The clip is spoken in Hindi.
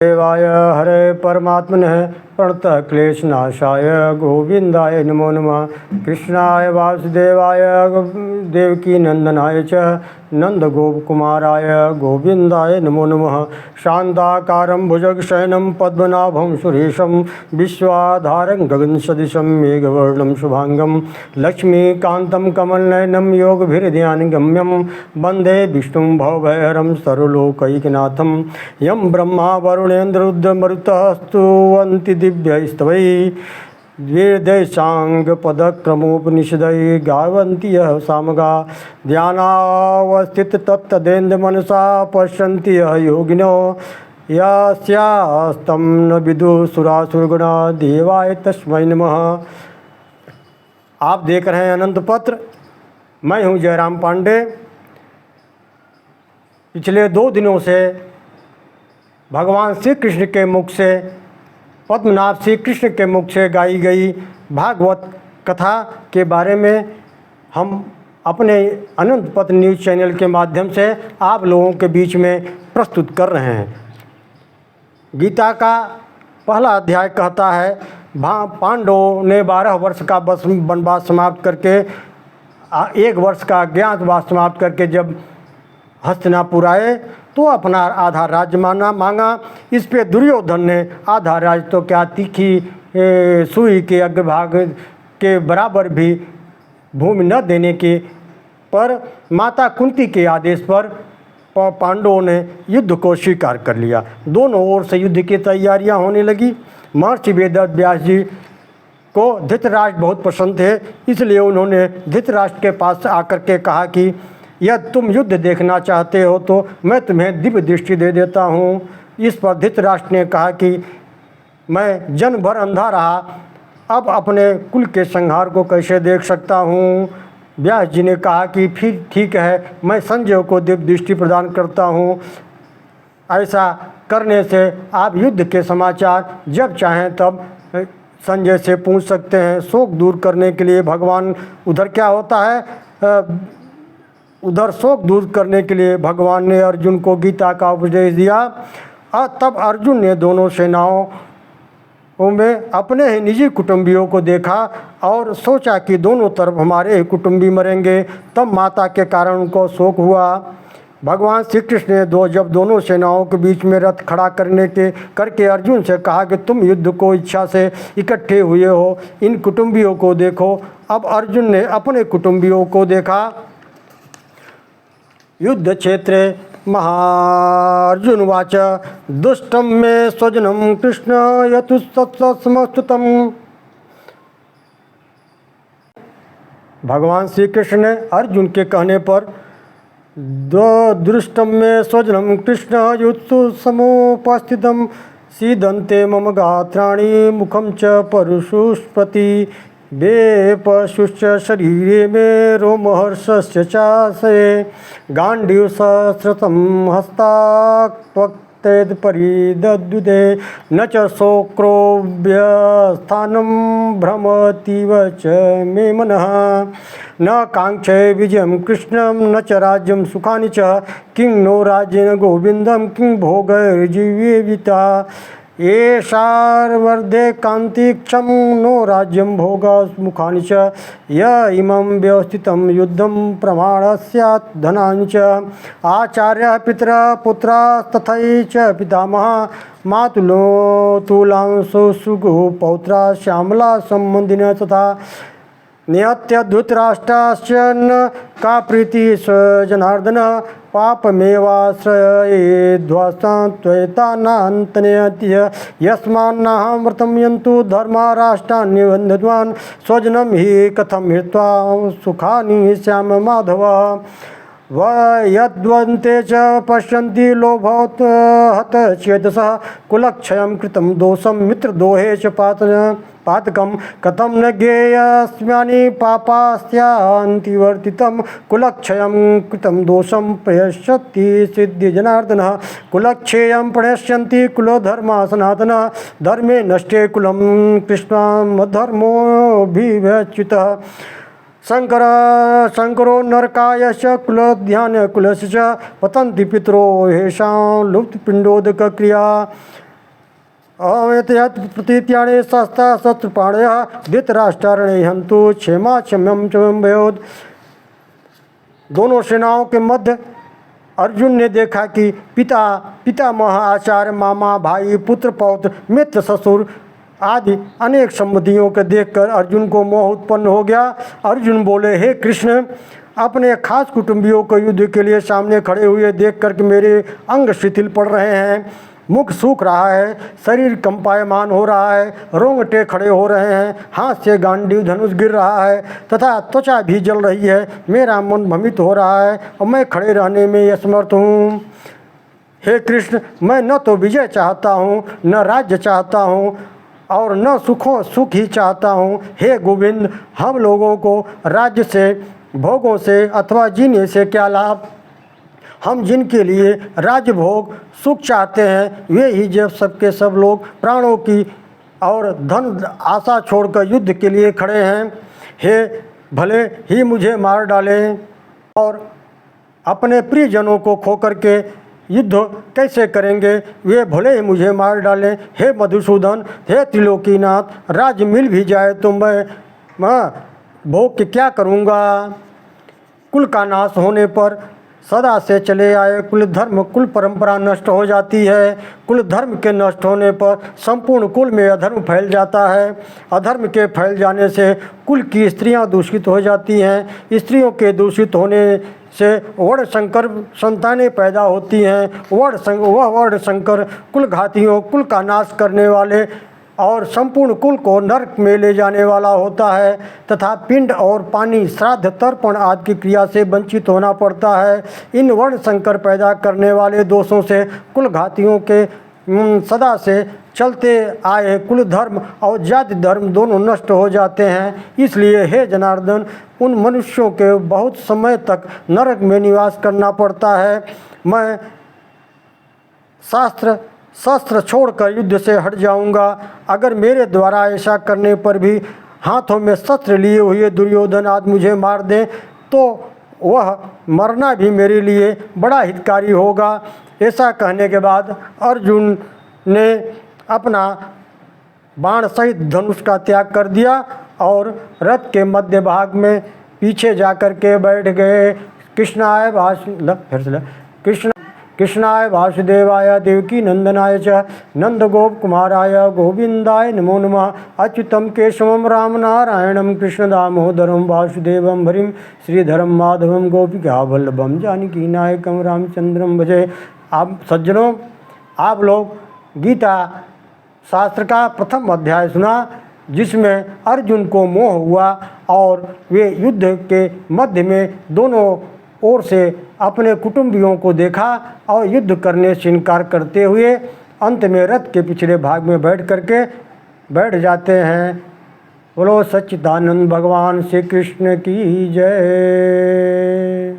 देवाय हरे परमात्मने प्रणतः क्लेशनाशाय गोविंदाय नमो नमः। कृष्णाय वासुदेवाय देवकी नंदनाय च नंदगोपकुमाराय गोविंदाय नमो नमः। शांताकारं भुजगशयनं पद्मनाभं सुरेशं विश्वाधारं गगनसदृशं मेघवर्णं शुभांगं लक्ष्मीकान्तं कमलनयनं योगभिर्ध्यानगम्यं वन्दे विष्णुं भवभयहरं सर्वलोकैकनाथं। यं ब्रह्मा वरुणेन्द्ररुद्रमरुतः स्तुवन्ति दिव्यैस्तवैः वेदैश्चाङ्गपदक्रमोपनिषदैः गावन्ति यः सामगा। ध्यानावस्थिततत्तदेन्द्रमनसा पश्यन्ति यः योगिनो यस्यास्तं न विदुः सुरासुरगणा देवाय तस्मै नमः। आप देख रहे हैं अनंत पत्र। मैं हूँ जयराम पांडे। पिछले 2 दिनों से भगवान श्री कृष्ण के मुख से, पद्मनाभ श्री कृष्ण के मुख से गाई गई भागवत कथा के बारे में हम अपने अनंत पत्र न्यूज़ चैनल के माध्यम से आप लोगों के बीच में प्रस्तुत कर रहे हैं। गीता का पहला अध्याय कहता है, पांडवों ने 12 वर्ष का वनवास समाप्त करके 1 वर्ष का अज्ञातवास समाप्त करके जब हस्तिनापुर आए तो अपना आधा राज्य मांगा। इस पे दुर्योधन ने आधा राज्य तो क्या, तीखी सुई के अग्रभाग के बराबर भी भूमि न देने के पर माता कुंती के आदेश पर पांडवों ने युद्ध को स्वीकार कर लिया। दोनों ओर से युद्ध की तैयारियां होने लगी। महर्षि वेदव्यास जी को धृतराष्ट्र बहुत पसंद थे, इसलिए उन्होंने धृतराष्ट्र के पास आकर के कहा कि यदि तुम युद्ध देखना चाहते हो तो मैं तुम्हें दिव्य दृष्टि दे देता हूँ। इस पर धृतराष्ट्र ने कहा कि मैं जन्म भर अंधा रहा, अब अपने कुल के संहार को कैसे देख सकता हूँ। व्यास जी ने कहा कि फिर ठीक है, मैं संजय को दिव्य दृष्टि प्रदान करता हूँ। ऐसा करने से आप युद्ध के समाचार जब चाहें तब संजय से पूछ सकते हैं। शोक दूर करने के लिए भगवान उधर क्या होता है, उधर शोक दूर करने के लिए भगवान ने अर्जुन को गीता का उपदेश दिया। और तब अर्जुन ने दोनों सेनाओं में अपने ही निजी कुटुंबियों को देखा और सोचा कि दोनों तरफ हमारे ही कुटुंबी मरेंगे। तब माता के कारण उनको शोक हुआ। भगवान श्री कृष्ण ने जब दोनों सेनाओं के बीच में रथ खड़ा करके अर्जुन से कहा कि तुम युद्ध को इच्छा से इकट्ठे हुए हो, इन कुटुंबियों को देखो। अब अर्जुन ने अपने कुटुंबियों को देखा। युद्ध क्षेत्रे महार्जुन वाच दुष्टम में स्वजनम कृष्ण यतुस्तमस्तुतम। भगवान श्री कृष्ण ने अर्जुन के कहने पर दुष्टम में स्वजनम कृष्ण युत्सु समुपस्थितम सीदंते मम गात्राणि मुखम च परुषुष्पति वे पशुश्च शरीरे में रोमहर्षस्य चाशये गांडीव सहस्रतम हस्ताक्त्वक्तेद परिदद्युते न च शोक्रोभ्यस्थानं भ्रमतीव च मे मनः न कांक्षे विजयं कृष्णं न च राज्यं सुखानि च किं नो राज्येन गोविन्दं किं भोगैर्जीविता येषार्वर्धे कान्तिक्षं नो राज्यं भोगमुखानि च य इमं व्यवस्थितं युद्धं प्रमाणं स्यात् धनानि च आचार्यः पितरः पुत्रास्तथैव च पितामहः मातुलो तुलांसो सुगो पौत्रा श्यामला सम्बन्धिनः तथा नियत्य धृतराष्ट्राश्च न का प्रीति स्वजनार्दन पापमेवाश्रयेद्वास्त्वयेतानान्तनयति यस्मान्नाहमृतं यन्तु धर्माराष्ट्रान्निबन्धवान् स्वजनं हि कथं हित्वा सुखानि श्याम माधव यद्वन्ते च पश्यन्ति लोभोत हत चेतसः कुलक्षयं कृतं दोषं मित्रद्रोहे च पातकं कथं न ज्ञेयस्मानि पापास्त्यान्तिवर्तितं कुलक्षयं कृतं दोषं प्रयश्यति सिद्धि जनार्दनः कुलक्षयं प्रणश्यन्ति कुलधर्मा सनातनः धर्मे नष्टे कुलं कृष्णामधर्मोऽभिव्यच्युतः शंकरो नरकायश्च कुलध्यान कुलस्य च पतन्ति पितरो येषां लुप्तपिण्डोदकक्रिया अवेतयत् प्रतीत्याणे शस्त्र शस्त्रपाणयः धृतराष्ट्रारणे हन्तु क्षेमा क्षम्यम क्षम्यम भयोद। दोनों सेनाओं के मध्य अर्जुन ने देखा कि पितामह, आचार्य, मामा, भाई, पुत्र, पौत्र, मित्र, ससुर आदि अनेक संबंधियों के देखकर अर्जुन को मोह उत्पन्न हो गया। अर्जुन बोले, हे कृष्ण, अपने खास कुटुंबियों को युद्ध के लिए सामने खड़े हुए देख कर के मेरे अंग शिथिल पड़ रहे हैं, मुख सूख रहा है, शरीर कंपायमान हो रहा है, रोंगटे खड़े हो रहे हैं, हाथ से गांडीव धनुष गिर रहा है तथा त्वचा भी जल रही है, मेरा मन भ्रमित हो रहा है और मैं खड़े रहने में असमर्थ हूँ। हे कृष्ण, मैं न तो विजय चाहता हूँ, न राज्य चाहता हूँ और न सुख ही चाहता हूँ। हे गोविंद, हम लोगों को राज्य से, भोगों से अथवा जीने से क्या लाभ? हम जिनके लिए राज्य भोग सुख चाहते हैं वे ही जब सबके सब लोग प्राणों की और धन आशा छोड़कर युद्ध के लिए खड़े हैं। हे भले ही मुझे मार डालें और अपने प्रियजनों को खो करके युद्ध कैसे करेंगे, वे भले ही मुझे मार डालें। हे मधुसूदन, हे त्रिलोकीनाथ, राज्य मिल भी जाए तो मैं भोग के क्या करूँगा? कुल का नाश होने पर सदा से चले आए कुल धर्म, कुल परंपरा नष्ट हो जाती है। कुल धर्म के नष्ट होने पर संपूर्ण कुल में अधर्म फैल जाता है। अधर्म के फैल जाने से कुल की स्त्रियां दूषित हो जाती हैं। स्त्रियों के दूषित होने से वर्ण संकर संतानें पैदा होती हैं। वह वर्ण संकर कुल घातियों, कुल का नाश करने वाले और संपूर्ण कुल को नरक में ले जाने वाला होता है तथा पिंड और पानी, श्राद्ध, तर्पण आदि की क्रिया से वंचित होना पड़ता है। इन वर्ण संकर पैदा करने वाले दोषों से कुल घातियों के सदा से चलते आए कुल धर्म और जाति धर्म दोनों नष्ट हो जाते हैं। इसलिए हे जनार्दन, उन मनुष्यों के बहुत समय तक नरक में निवास करना पड़ता है। मैं शस्त्र छोड़कर युद्ध से हट जाऊंगा। अगर मेरे द्वारा ऐसा करने पर भी हाथों में शस्त्र लिए हुए दुर्योधन आदि मुझे मार दें तो वह मरना भी मेरे लिए बड़ा हितकारी होगा। ऐसा कहने के बाद अर्जुन ने अपना बाण सहित धनुष का त्याग कर दिया और रथ के मध्य भाग में पीछे जाकर के बैठ गए। कृष्णाय वासुदेवाय देवकी नंदनाय च नंदगोप कुमाराय गोविंदाय नमो नमः। अच्युतम केशवम राम नारायणम कृष्ण दामोदरम वासुदेवम हरिम श्रीधरम माधवम गोपिका वल्लभम जानकी नायकम रामचंद्रम भजे। आप सज्जनों, आप लोग गीता शास्त्र का प्रथम अध्याय सुना जिसमें अर्जुन को मोह हुआ और वे युद्ध के मध्य में दोनों ओर से अपने कुटुंबियों को देखा और युद्ध करने से इनकार करते हुए अंत में रथ के पिछले भाग में बैठ जाते हैं। बोलो सच्चिदानंद भगवान श्री कृष्ण की जय।